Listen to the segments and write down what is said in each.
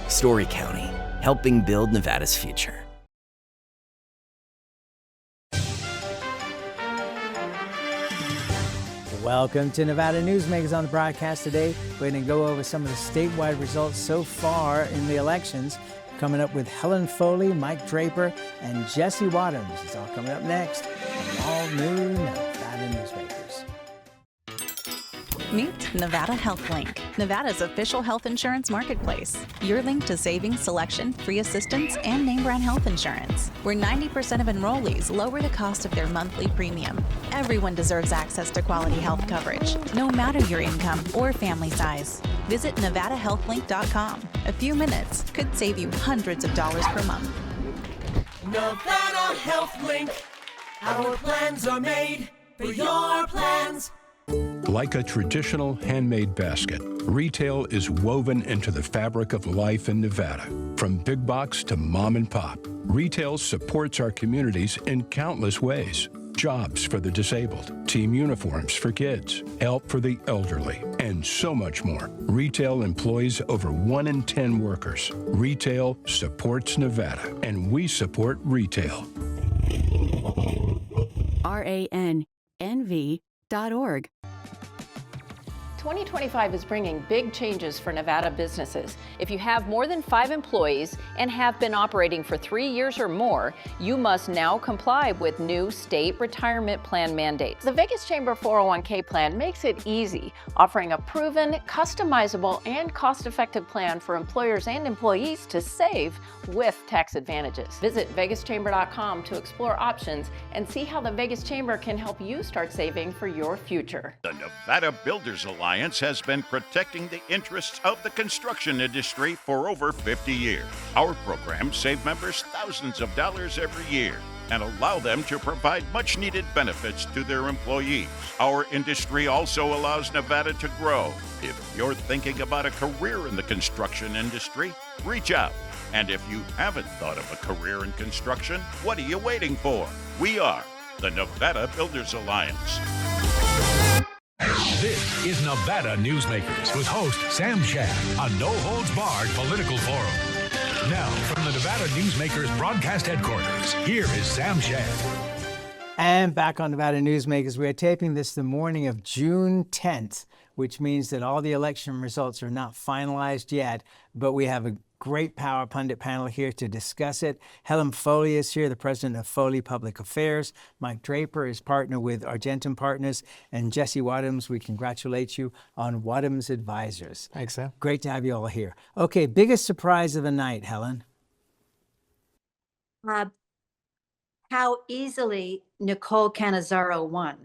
Story County, helping build Nevada's future. Welcome to Nevada Newsmakers. On the broadcast today, we're going to go over some of the statewide results so far in the elections. Coming up with Helen Foley, Mike Draper, and Jesse Wadhams. It's all coming up next on all new Nevada Newsmakers. Meet Nevada Health Link, Nevada's official health insurance marketplace. Your link to savings, selection, free assistance, and name brand health insurance, where 90% of enrollees lower the cost of their monthly premium. Everyone deserves access to quality health coverage, no matter your income or family size. Visit NevadaHealthLink.com. A few minutes could save you hundreds of dollars per month. Nevada Health Link. Our plans are made for your plans. Like a traditional handmade basket, retail is woven into the fabric of life in Nevada. From big box to mom and pop, retail supports our communities in countless ways. Jobs for the disabled, team uniforms for kids, help for the elderly, and so much more. Retail employs over 1 in 10 workers. Retail supports Nevada, and we support retail. RANNV.org. 2025 is bringing big changes for Nevada businesses. If you have more than 5 employees and have been operating for 3 years or more, you must now comply with new state retirement plan mandates. The Vegas Chamber 401k plan makes it easy, offering a proven, customizable, and cost-effective plan for employers and employees to save with tax advantages. Visit vegaschamber.com to explore options and see how the Vegas Chamber can help you start saving for your future. The Nevada Builders Alliance has been protecting the interests of the construction industry for over 50 years. Our programs save members thousands of dollars every year and allow them to provide much-needed benefits to their employees. Our industry also allows Nevada to grow. If you're thinking about a career in the construction industry, reach out. And if you haven't thought of a career in construction, what are you waiting for? We are the Nevada Builders Alliance. This is Nevada Newsmakers with host Sam Shad on No Holds Barred Political Forum. Now, from the Nevada Newsmakers broadcast headquarters, here is Sam Shad. And back on Nevada Newsmakers, we are taping this the morning of June 10th, which means that all the election results are not finalized yet, but we have a great Power Pundit panel here to discuss it. Helen Foley is here, the president of Foley Public Affairs. Mike Draper is partner with Argentum Partners. And Jesse Wadhams, we congratulate you on Wadhams Advisors. Thanks, Sam. Great to have you all here. Okay, biggest surprise of the night, Helen? How easily Nicole Cannizzaro won.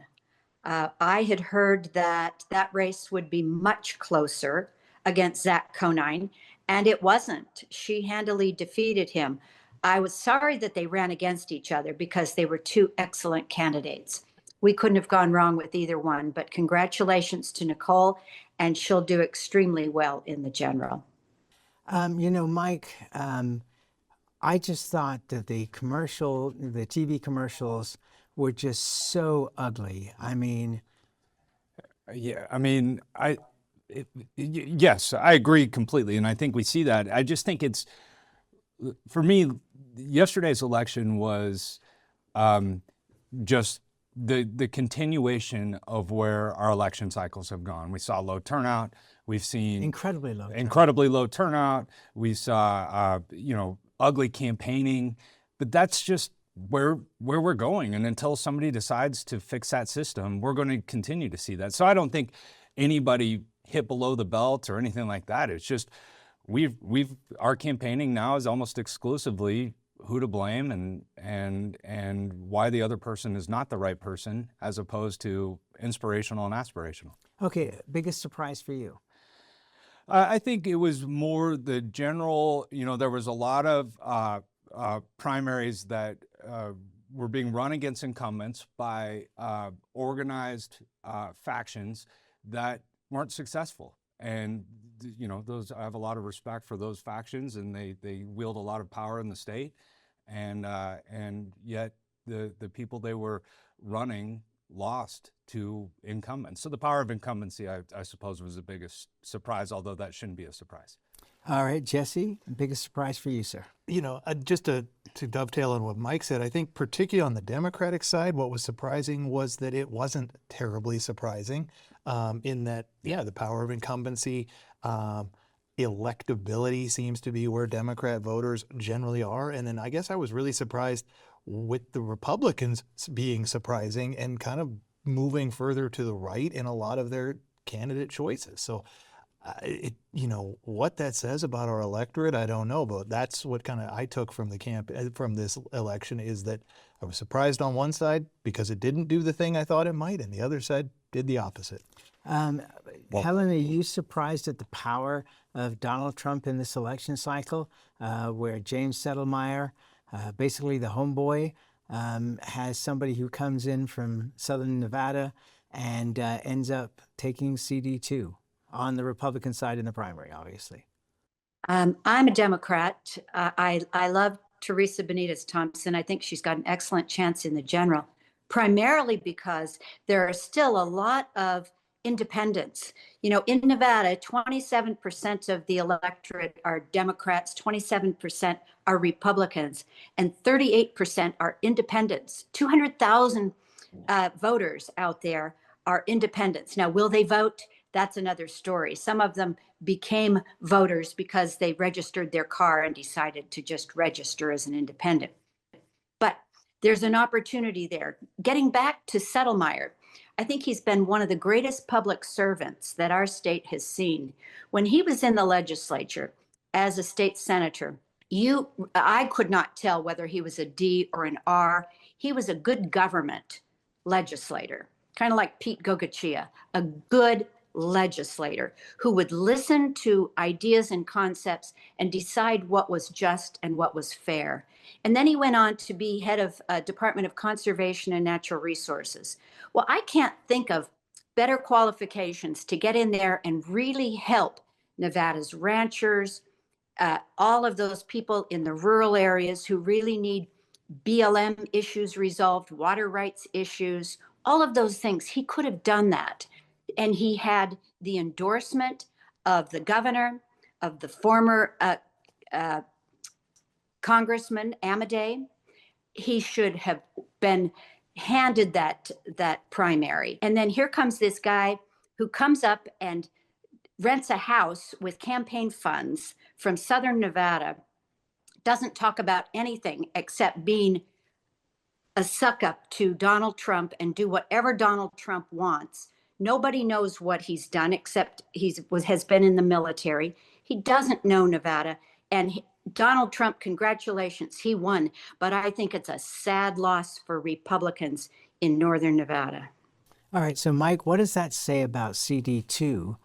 I had heard that race would be much closer against Zach Conine, and it wasn't. She handily defeated him. I was sorry that they ran against each other because they were two excellent candidates. We couldn't have gone wrong with either one, but congratulations to Nicole, and she'll do extremely well in the general. Mike, I just thought that the TV commercials were just so ugly. Yes, I agree completely, and I think we see that. I just think it's, for me, yesterday's election was just the continuation of where our election cycles have gone. We saw low turnout. We've seen incredibly low turnout. We saw ugly campaigning, but that's just where we're going. And until somebody decides to fix that system, we're going to continue to see that. So I don't think anybody hit below the belt or anything like that. It's just our campaigning now is almost exclusively who to blame and why the other person is not the right person, as opposed to inspirational and aspirational. Okay, biggest surprise for you? I think it was more the general, there was a lot of primaries that were being run against incumbents by organized factions that weren't successful. And, I have a lot of respect for those factions, and they wield a lot of power in the state. And yet the people they were running lost to incumbents. So the power of incumbency, I suppose, was the biggest surprise, although that shouldn't be a surprise. All right, Jesse, biggest surprise for you, sir? Just to dovetail on what Mike said, I think particularly on the Democratic side, what was surprising was that it wasn't terribly surprising in that, the power of incumbency, electability seems to be where Democrat voters generally are. And then I guess I was really surprised with the Republicans being surprising and kind of moving further to the right in a lot of their candidate choices. So what that says about our electorate, I don't know, but that's what kind of I took from from this election, is that I was surprised on one side because it didn't do the thing I thought it might, and the other side did the opposite. Helen, are you surprised at the power of Donald Trump in this election cycle, where James Settlemyre, basically the homeboy, has somebody who comes in from southern Nevada and ends up taking CD2? On the Republican side in the primary, obviously. I'm a Democrat. I love Teresa Benitez Thompson. I think she's got an excellent chance in the general, primarily because there are still a lot of independents. In Nevada, 27% of the electorate are Democrats, 27% are Republicans, and 38% are independents. 200,000 voters out there are independents. Now, will they vote? That's another story. Some of them became voters because they registered their car and decided to just register as an independent. But there's an opportunity there. Getting back to Settlemyre, I think he's been one of the greatest public servants that our state has seen. When he was in the legislature as a state senator, I could not tell whether he was a D or an R. He was a good government legislator, kind of like Pete Gogachia, a good legislator who would listen to ideas and concepts and decide what was just and what was fair. And then he went on to be head of Department of Conservation and Natural Resources. Well, I can't think of better qualifications to get in there and really help Nevada's ranchers, all of those people in the rural areas who really need BLM issues resolved, water rights issues, all of those things. He could have done that. And he had the endorsement of the governor, of the former Congressman Amadei. He should have been handed that primary. And then here comes this guy who comes up and rents a house with campaign funds from Southern Nevada, doesn't talk about anything except being a suck up to Donald Trump and do whatever Donald Trump wants. Nobody knows what he's done except has been in the military. He doesn't know Nevada. And Donald Trump, congratulations, he won. But I think it's a sad loss for Republicans in northern Nevada. All right, so Mike, what does that say about CD2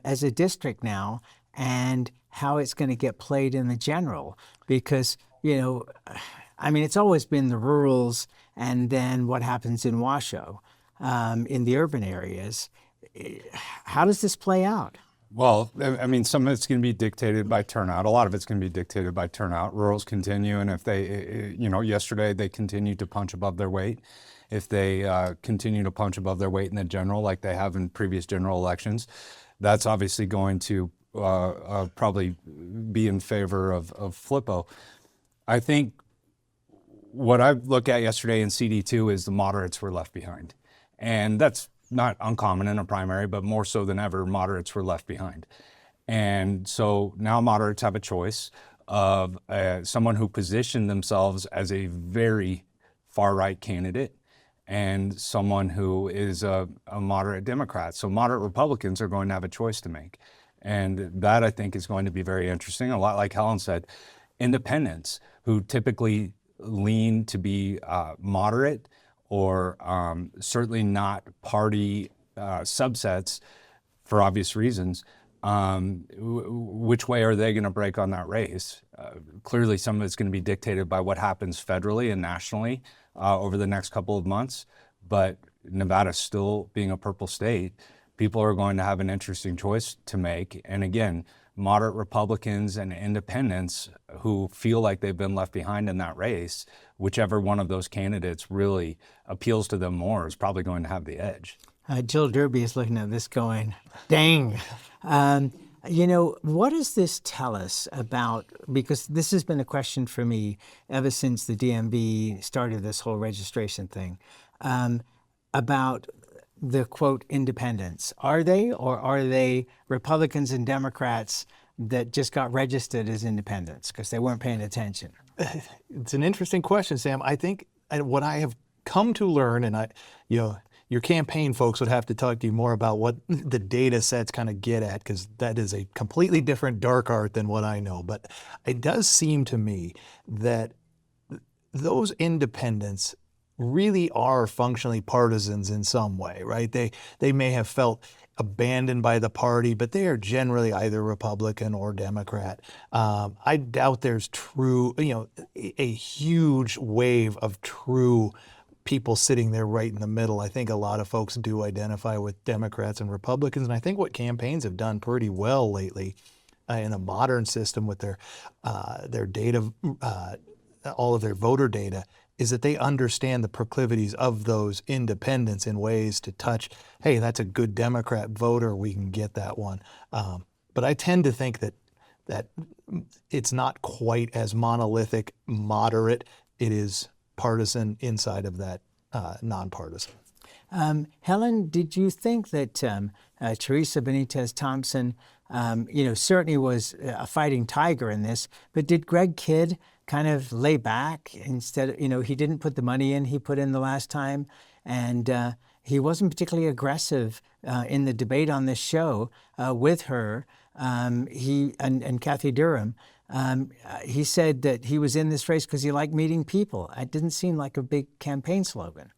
as a district now, and how it's going to get played in the general? Because, it's always been the rurals and then what happens in Washoe. In the urban areas. How does this play out? Well, some of it's going to be dictated by turnout. A lot of it's going to be dictated by turnout. Rurals continue, and if they, yesterday they continued to punch above their weight. If they continue to punch above their weight in the general, like they have in previous general elections, that's obviously going to probably be in favor of Flippo. I think what I looked at yesterday in CD2 is the moderates were left behind. And that's not uncommon in a primary, but more so than ever, moderates were left behind. And so now moderates have a choice of someone who positioned themselves as a very far-right candidate and someone who is a moderate Democrat. So moderate Republicans are going to have a choice to make. And that, I think, is going to be very interesting. A lot like Helen said, independents who typically lean to be moderate or certainly not party subsets for obvious reasons, which way are they going to break on that race? Clearly, some of it's going to be dictated by what happens federally and nationally over the next couple of months. But Nevada still being a purple state, people are going to have an interesting choice to make. And again, moderate Republicans and independents who feel like they've been left behind in that race, whichever one of those candidates really appeals to them more is probably going to have the edge. Jill Derby is looking at this going, dang. What does this tell us about, because this has been a question for me ever since the DMV started this whole registration thing, about the, quote, independents. Are they, or are they Republicans and Democrats that just got registered as independents because they weren't paying attention? It's an interesting question, Sam. I think what I have come to learn, and your campaign folks would have to talk to you more about what the data sets kind of get at, because that is a completely different dark art than what I know. But it does seem to me that those independents really are functionally partisans in some way, right? They may have felt abandoned by the party, but they are generally either Republican or Democrat. I doubt there's a huge wave of true people sitting there right in the middle. I think a lot of folks do identify with Democrats and Republicans, and I think what campaigns have done pretty well lately in a modern system with their data, all of their voter data, is that they understand the proclivities of those independents in ways to touch, hey, that's a good Democrat voter, we can get that one. But I tend to think that it's not quite as monolithic, moderate. It is partisan inside of that nonpartisan. Helen, did you think that Teresa Benitez Thompson, certainly was a fighting tiger in this, but did Greg Kidd kind of lay back instead of, he didn't put the money in he put in the last time, and he wasn't particularly aggressive in the debate on this show with her. He and Kathy Durham. He said that he was in this race because he liked meeting people. It didn't seem like a big campaign slogan.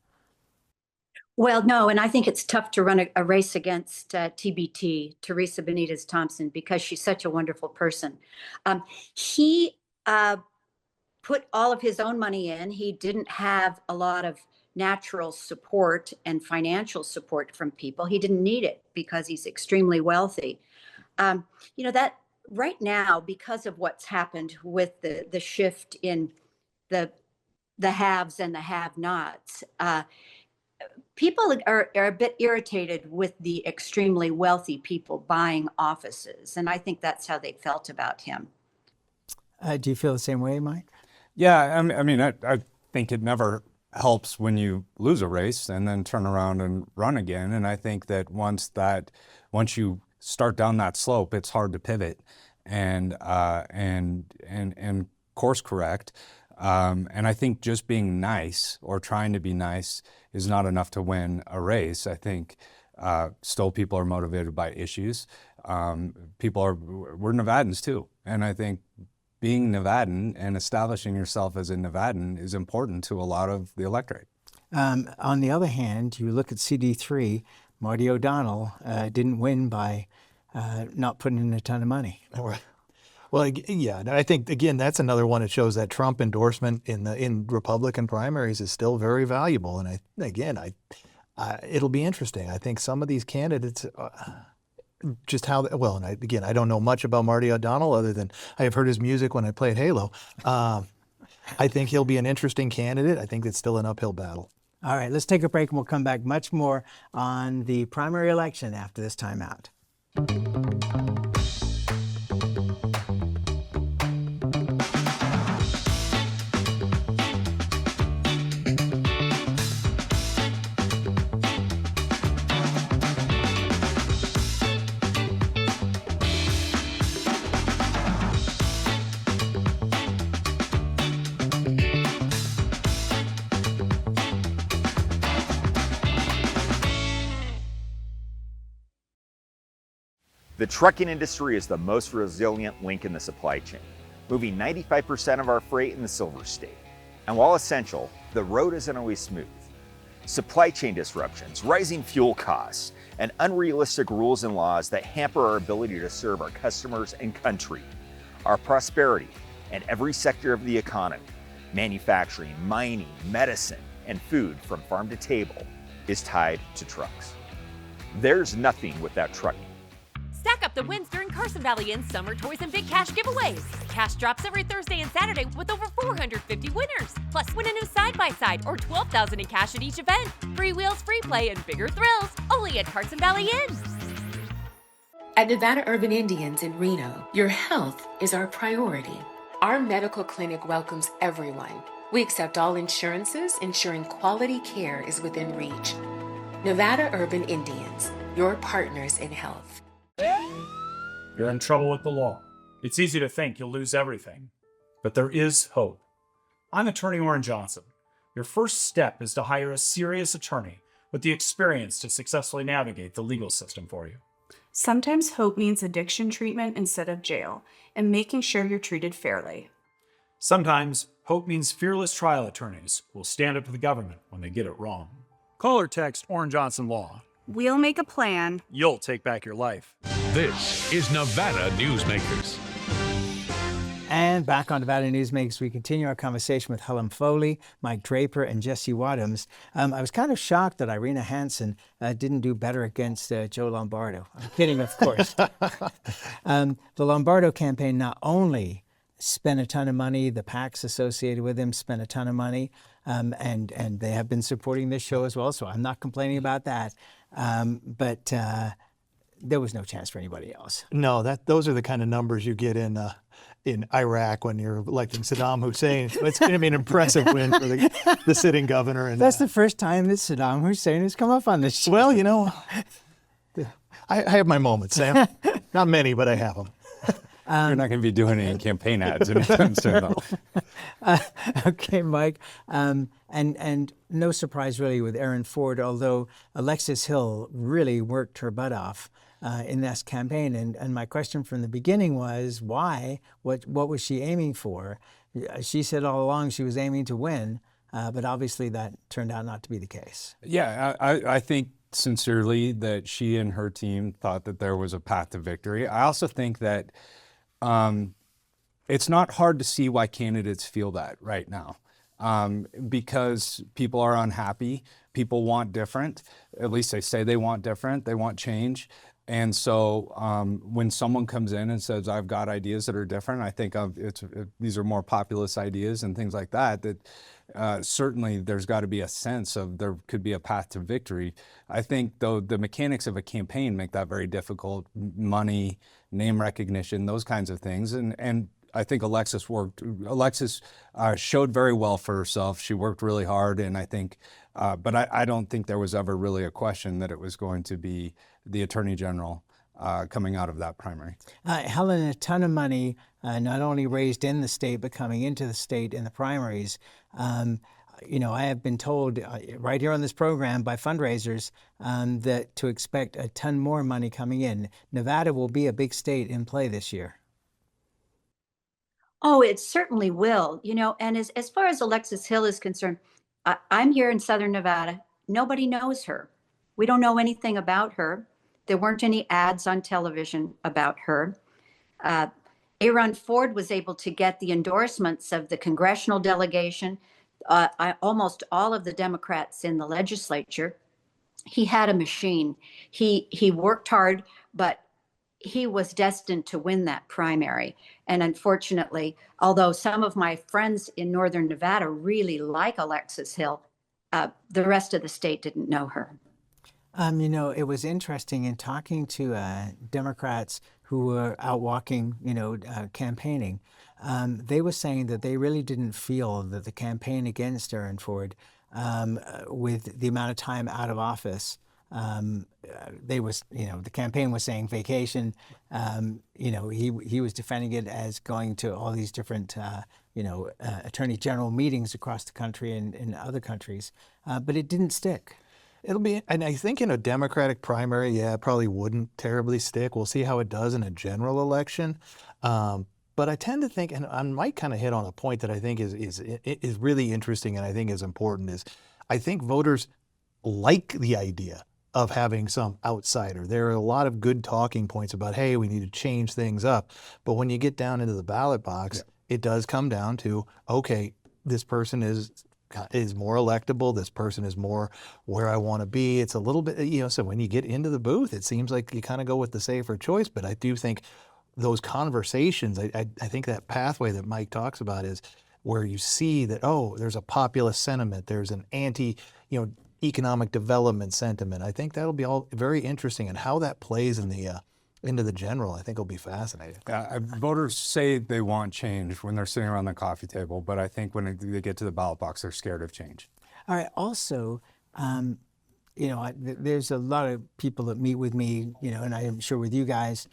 Well, no, and I think it's tough to run a race against TBT, Teresa Benitez Thompson, because she's such a wonderful person. He put all of his own money in. He didn't have a lot of natural support and financial support from people. He didn't need it because he's extremely wealthy. That right now, because of what's happened with the shift in the haves and the have-nots, people are a bit irritated with the extremely wealthy people buying offices. And I think that's how they felt about him. Do you feel the same way, Mike? Yeah, I think it never helps when you lose a race and then turn around and run again. And I think that once you start down that slope, it's hard to pivot and course correct. And I think just being nice or trying to be nice is not enough to win a race. I think still people are motivated by issues. We're Nevadans too. And I think being Nevadan and establishing yourself as a Nevadan is important to a lot of the electorate. On the other hand, you look at CD3, Marty O'Donnell didn't win by not putting in a ton of money. Well, yeah, I think, again, that's another one that shows that Trump endorsement in Republican primaries is still very valuable. And it'll be interesting. I think some of these candidates, I don't know much about Marty O'Donnell other than I have heard his music when I played Halo. I think he'll be an interesting candidate. I think it's still an uphill battle. All right, let's take a break and we'll come back much more on the primary election after this timeout. The trucking industry is the most resilient link in the supply chain, moving 95% of our freight in the Silver State. And while essential, the road isn't always smooth. Supply chain disruptions, rising fuel costs, and unrealistic rules and laws that hamper our ability to serve our customers and country. Our prosperity and every sector of the economy, manufacturing, mining, medicine, and food from farm to table, is tied to trucks. There's nothing without trucking. Stack up the wins during Carson Valley Inn's Summer Toys and Big Cash giveaways. Cash drops every Thursday and Saturday with over 450 winners. Plus, win a new side-by-side or $12,000 in cash at each event. Free wheels, free play, and bigger thrills. Only at Carson Valley Inn. At Nevada Urban Indians in Reno, your health is our priority. Our medical clinic welcomes everyone. We accept all insurances, ensuring quality care is within reach. Nevada Urban Indians, your partners in health. You're in trouble with the law. It's easy to think you'll lose everything, but there is hope. I'm attorney Warren Johnson. Your first step is to hire a serious attorney with the experience to successfully navigate the legal system for you. Sometimes hope means addiction treatment instead of jail, and making sure you're treated fairly. Sometimes hope means fearless trial attorneys will stand up to the government when they get it wrong. Call or text Warren Johnson Law. We'll make a plan. You'll take back your life. This is Nevada Newsmakers. And back on Nevada Newsmakers, we continue our conversation with Helen Foley, Mike Draper, and Jesse Wadhams. I was kind of shocked that Irina Hansen didn't do better against Joe Lombardo. I'm kidding, of course. The Lombardo campaign not only spent a ton of money, the PACs associated with him spent a ton of money, and they have been supporting this show as well, so I'm not complaining about that. But there was no chance for anybody else. No, those are the kind of numbers you get in Iraq when you're electing Saddam Hussein. It's going to be an impressive win for the sitting governor. And that's the first time that Saddam Hussein has come up on this show. Well, you know, I have my moments, Sam. Not many, but I have them. You're not going to be doing any campaign ads anytime soon, though. Okay, Mike. And no surprise really with Erin Ford, although Alexis Hill really worked her butt off in this campaign. And my question from the beginning was, why? What was she aiming for? She said all along she was aiming to win, but obviously that turned out not to be the case. Yeah, I think sincerely that she and her team thought that there was a path to victory. I also think that it's not hard to see why candidates feel that right now, because people are unhappy. People want different. At least they say they want different. They want change. And so when someone comes in and says, I've got ideas that are different, I think these are more populist ideas and things like that, certainly there's got to be a sense of there could be a path to victory. I think, though, the mechanics of a campaign make that very difficult. Money, name recognition, those kinds of things. And I think Alexis showed very well for herself. She worked really hard, and I think, but I don't think there was ever really a question that it was going to be the Attorney General coming out of that primary. Helen, a ton of money, not only raised in the state, but coming into the state in the primaries. You know, I have been told right here on this program by fundraisers that to expect a ton more money coming in. Nevada will be a big state in play this year. Oh, it certainly will. You know, and as far as Alexis Hill is concerned, I'm here in Southern Nevada. Nobody knows her. We don't know anything about her. There weren't any ads on television about her. Erin Ford was able to get the endorsements of the congressional delegation, almost all of the Democrats in the legislature. He had a machine. He worked hard, but he was destined to win that primary. And unfortunately, although some of my friends in Northern Nevada really like Alexis Hill, the rest of the state didn't know her. You know, it was interesting in talking to Democrats who were out walking, campaigning. They were saying that they really didn't feel that the campaign against Erin Ford, with the amount of time out of office, the campaign was saying vacation. He was defending it as going to all these different, attorney general meetings across the country and in other countries, but it didn't stick. It'll be, and I think in a Democratic primary, it probably wouldn't terribly stick. We'll see how it does in a general election. But I tend to think, and I might kind of hit on a point that I think is really interesting and I think is important, is I think voters like the idea of having some outsider. There are a lot of good talking points about, hey, we need to change things up. But when you get down into the ballot box, it does come down to, okay, this person is more electable. This person is more where I want to be. It's a little bit, so when you get into the booth, it seems like you kind of go with the safer choice. But I do think those conversations, I think that pathway that Mike talks about is where you see that, there's a populist sentiment. There's an economic development sentiment. I think that'll be all very interesting, and how that plays in the into the general, I think will be fascinating. Voters say they want change when they're sitting around the coffee table, but I think when they get to the ballot box, they're scared of change. All right. Also, there's a lot of people that meet with me, and I'm sure with you guys,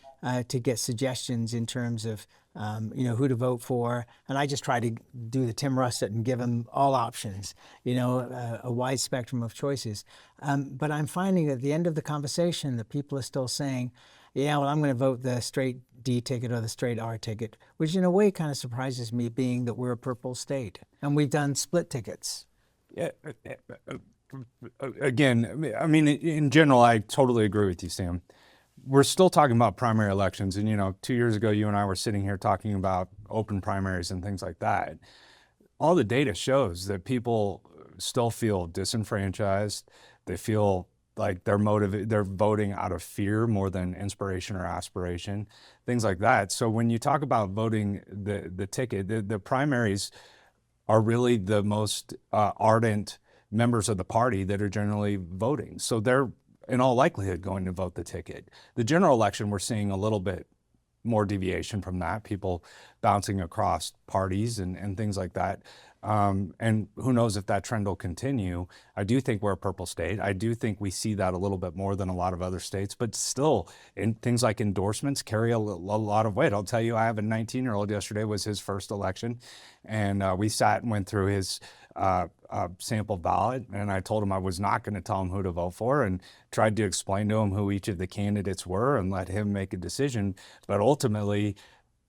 to get suggestions in terms of, who to vote for. And I just try to do the Tim Russet and give them all options, a wide spectrum of choices. But I'm finding at the end of the conversation that people are still saying, yeah, well, I'm going to vote the straight D ticket or the straight R ticket, which in a way kind of surprises me, being that we're a purple state and we've done split tickets. Yeah. Again, I mean, in general, I totally agree with you, Sam. We're still talking about primary elections. And, 2 years ago, you and I were sitting here talking about open primaries and things like that. All the data shows that people still feel disenfranchised. They feel like they're voting out of fear more than inspiration or aspiration, things like that. So when you talk about voting the ticket, the primaries are really the most ardent members of the party that are generally voting. So they're in all likelihood going to vote the ticket. The general election, we're seeing a little bit more deviation from that, people bouncing across parties and things like that. And who knows if that trend will continue. I do think we're a purple state. I do think we see that a little bit more than a lot of other states, but still, things like endorsements carry a lot of weight. I'll tell you, I have a 19-year-old, yesterday was his first election, and we sat and went through his sample ballot, and I told him I was not going to tell him who to vote for, and tried to explain to him who each of the candidates were and let him make a decision. But ultimately,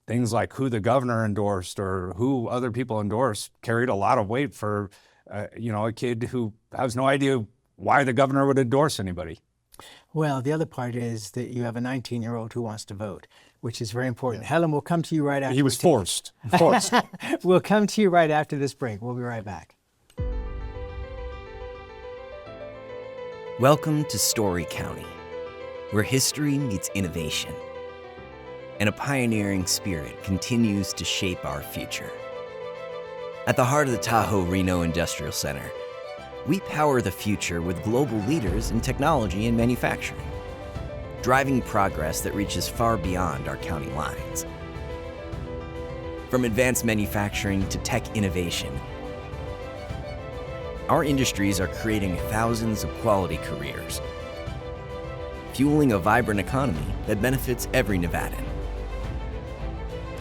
things like who the governor endorsed or who other people endorsed carried a lot of weight for, a kid who has no idea why the governor would endorse anybody. Well, the other part is that you have a 19-year-old who wants to vote, which is very important. Yeah. Helen, we'll come to you right after. He was forced. We'll come to you right after this break. We'll be right back. Welcome to Story County, where history meets innovation, and a pioneering spirit continues to shape our future. At the heart of the Tahoe Reno Industrial Center, we power the future with global leaders in technology and manufacturing, driving progress that reaches far beyond our county lines. From advanced manufacturing to tech innovation, our industries are creating thousands of quality careers, fueling a vibrant economy that benefits every Nevadan.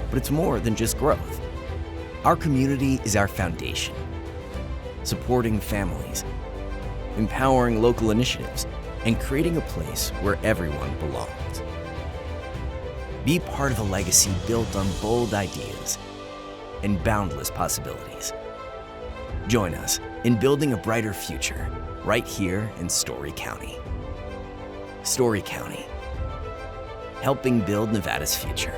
But it's more than just growth. Our community is our foundation, supporting families, empowering local initiatives, and creating a place where everyone belongs. Be part of a legacy built on bold ideas and boundless possibilities. Join us in building a brighter future right here in Story County. Story County, helping build Nevada's future.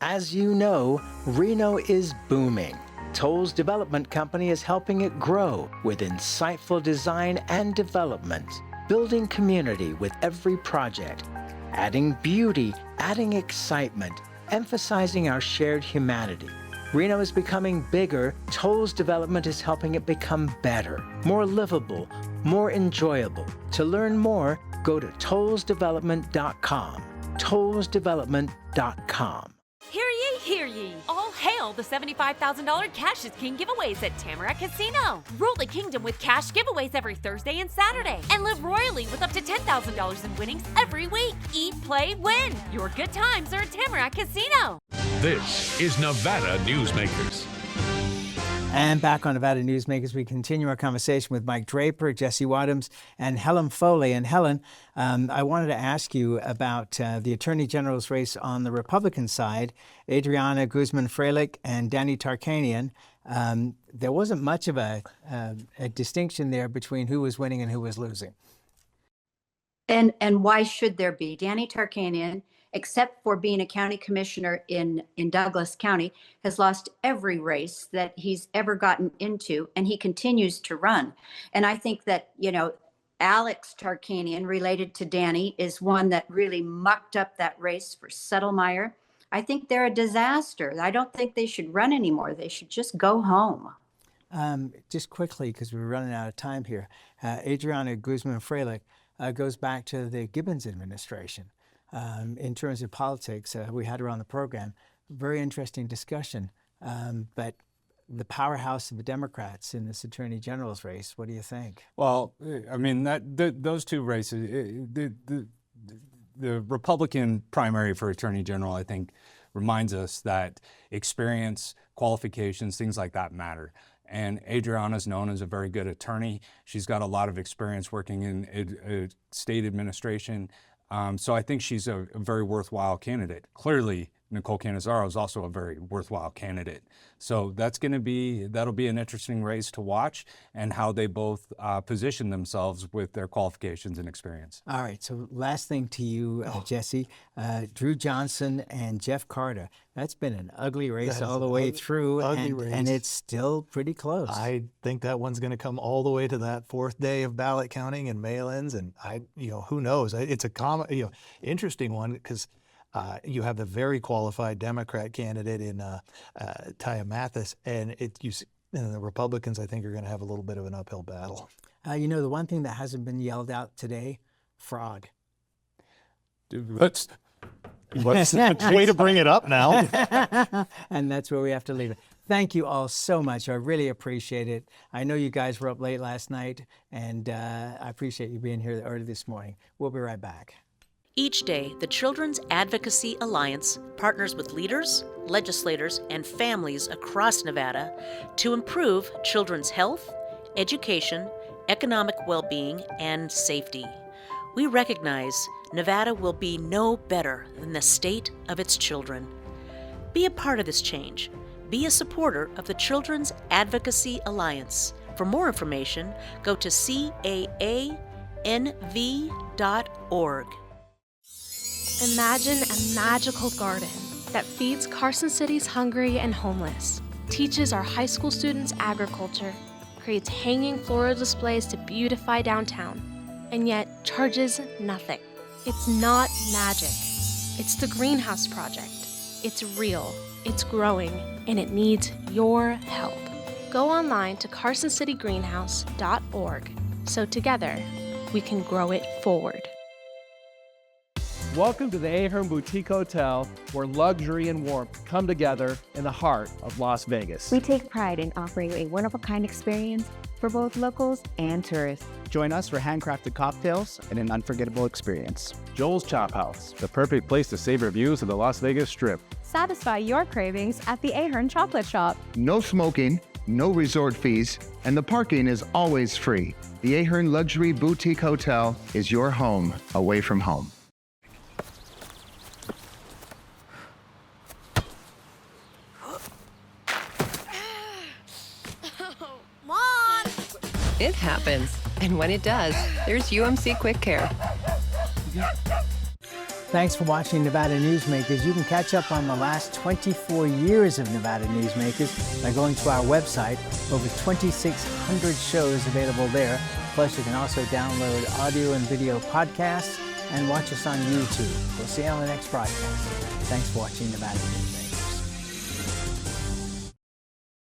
As you know, Reno is booming. Toll's development company is helping it grow with insightful design and development, building community with every project, adding beauty, adding excitement, emphasizing our shared humanity. Reno is becoming bigger. Toll's development is helping it become better, more livable, more enjoyable. To learn more, go to tollsdevelopment.com. tollsdevelopment.com. Hear ye, hear ye! All hail the $75,000 Cash is King giveaways at Tamarack Casino. Rule the kingdom with cash giveaways every Thursday and Saturday. And live royally with up to $10,000 in winnings every week. Eat, play, win! Your good times are at Tamarack Casino. This is Nevada Newsmakers. And back on Nevada Newsmakers, we continue our conversation with Mike Draper, Jesse Wadhams, and Helen Foley. And Helen, I wanted to ask you about the Attorney General's race on the Republican side, Adriana Guzman-Freilich and Danny Tarkanian. There wasn't much of a distinction there between who was winning and who was losing. And why should there be? Danny Tarkanian, except for being a county commissioner in Douglas County, has lost every race that he's ever gotten into, and he continues to run. And I think that, Alex Tarkanian, related to Danny, is one that really mucked up that race for Settlemyre. I think they're a disaster. I don't think they should run anymore. They should just go home. Just quickly, because we're running out of time here, Adriana Guzman-Freilich goes back to the Gibbons administration. In terms of politics, we had her on the program. Very interesting discussion. But the powerhouse of the Democrats in this Attorney General's race, what do you think? Well, I mean, those two races, the Republican primary for Attorney General, I think, reminds us that experience, qualifications, things like that matter. And Adriana's known as a very good attorney. She's got a lot of experience working in state administration. So I think she's a very worthwhile candidate. Clearly, Nicole Cannizzaro is also a very worthwhile candidate. So that'll be an interesting race to watch, and how they both position themselves with their qualifications and experience. All right, so last thing to you, Jesse. Drew Johnson and Jeff Carter. That's been an ugly race all the way through, and it's still pretty close. I think that one's going to come all the way to that fourth day of ballot counting and mail-ins, and who knows? It's a interesting one, because you have the very qualified Democrat candidate in Taya Mathis, and the Republicans, I think, are going to have a little bit of an uphill battle. The one thing that hasn't been yelled out today, fraud. Let's way to bring it up now. And that's where we have to leave it. Thank you all so much. I really appreciate it. I know you guys were up late last night, and I appreciate you being here early this morning. We'll be right back. Each day, the Children's Advocacy Alliance partners with leaders, legislators, and families across Nevada to improve children's health, education, economic well-being, and safety. We recognize Nevada will be no better than the state of its children. Be a part of this change. Be a supporter of the Children's Advocacy Alliance. For more information, go to caanv.org. Imagine a magical garden that feeds Carson City's hungry and homeless, teaches our high school students agriculture, creates hanging floral displays to beautify downtown, and yet charges nothing. It's not magic. It's the Greenhouse Project. It's real, it's growing, and it needs your help. Go online to carsоncitygreenhouse.org so together we can grow it forward. Welcome to the Ahern Boutique Hotel, where luxury and warmth come together in the heart of Las Vegas. We take pride in offering a one-of-a-kind experience for both locals and tourists. Join us for handcrafted cocktails and an unforgettable experience. Joel's Chop House, the perfect place to savor views of the Las Vegas Strip. Satisfy your cravings at the Ahern Chocolate Shop. No smoking, no resort fees, and the parking is always free. The Ahern Luxury Boutique Hotel is your home away from home. It happens, and when it does, there's UMC Quick Care. Thanks for watching Nevada Newsmakers. You can catch up on the last 24 years of Nevada Newsmakers by going to our website. Over 2,600 shows available there. Plus, you can also download audio and video podcasts and watch us on YouTube. We'll see you on the next broadcast. Thanks for watching Nevada Newsmakers.